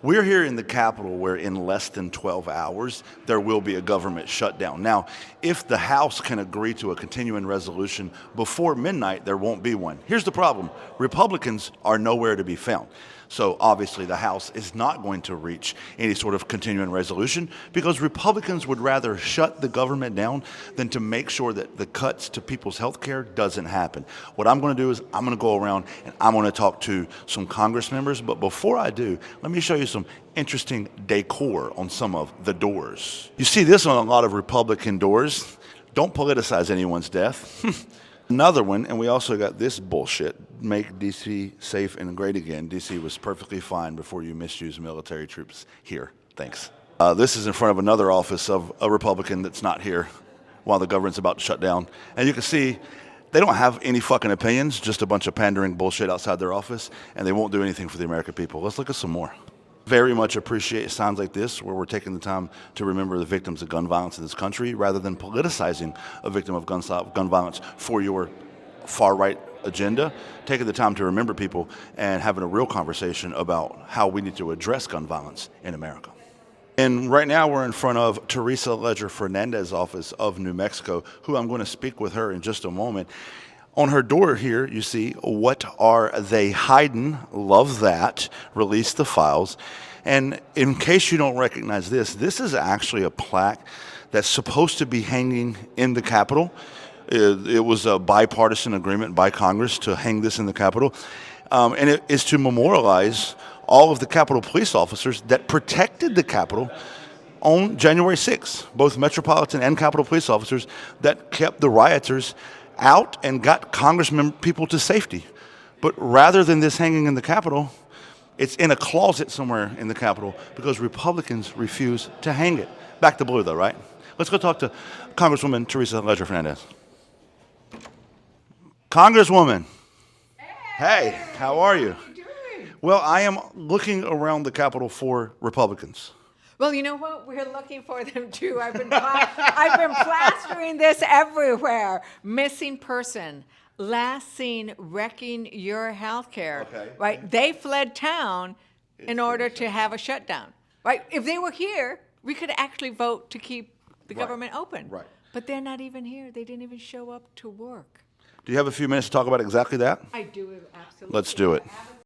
We're here in the Capitol where in less than 12 hours there will be a government shutdown. Now, if the House can agree to a continuing resolution before midnight, there won't be one. Here's the problem. Republicans are nowhere to be found. So obviously the House is not going to reach any sort of continuing resolution because Republicans would rather shut the government down than to make sure that the cuts to people's health care doesn't happen. What I'm going to do is I'm going to go around and I'm going to talk to some Congress members. But before I do, let me show you some interesting decor on some of the doors. You see this on a lot of Republican doors. Don't politicize anyone's death. Another one, and we also got this bullshit, make D.C. safe and great again. D.C. was perfectly fine before you misused military troops here. Thanks. This is in front of another office of a Republican that's not here while the government's about to shut down. And you can see they don't have any fucking opinions, just a bunch of pandering bullshit outside their office, and they won't do anything for the American people. Let's look at some more. Very much appreciate signs like this where we're taking the time to remember the victims of gun violence in this country rather than politicizing a victim of gun violence for your far-right agenda, taking the time to remember people and having a real conversation about how we need to address gun violence in America. And right now we're in front of Teresa Leger Fernandez's office of New Mexico, who I'm going to speak with her in just a moment. On her door here, you see, what are they hiding? Love that. Release the files. And in case you don't recognize this, this is actually a plaque that's supposed to be hanging in the Capitol. It was a bipartisan agreement by Congress to hang this in the Capitol. And it is to memorialize all of the Capitol police officers that protected the Capitol on January 6th, both Metropolitan and Capitol police officers that kept the rioters out and got congressmen people to safety. But rather than this hanging in the Capitol, it's in a closet somewhere in the Capitol because Republicans refuse to hang it. Back to blue though, right? Let's go talk to Congresswoman Teresa Leger Fernandez. Congresswoman. Hey, how are you? How are you doing? Well, I am looking around the Capitol for Republicans. Well, you know what? We're looking for them too. I've been plastering this everywhere. Missing person, last seen wrecking your health care. Okay. Right? They fled town in order to have a shutdown. Right? If they were here, we could actually vote to keep the government open. Right. But they're not even here. They didn't even show up to work. Do you have a few minutes to talk about exactly that? I do, absolutely. Let's do it.